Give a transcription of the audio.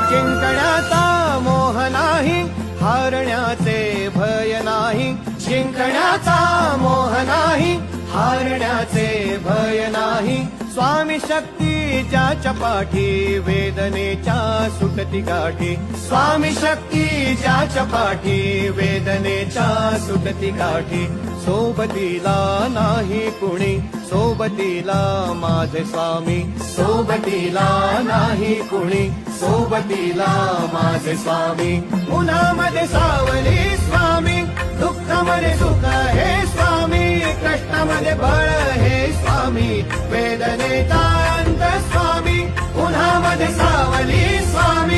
जिंकण्याचा मोह नाही, हारण्याचे भय नाही. जिंकण्याचा मोह नाही, हारण्याचे भय नाही. स्वामी शक्ती ज्याच्या पाठी, वेदनेच्या सुटती गाठी. स्वामी शक्ती ज्याच्या पाठी, वेदनेच्या सुटती गाठी. सोबतीला नाही कुणी, सोबतीला माझे स्वामी. सोबतीला नाही कुणी, सोबतीला माझे स्वामी. उन्हामध्ये सावली स्वामी, दुःखामध्ये सुख हे स्वामी. कष्टामध्ये बळ हे स्वामी, वेदनेचा अंत स्वामी. उन्हामध्ये सावली स्वामी,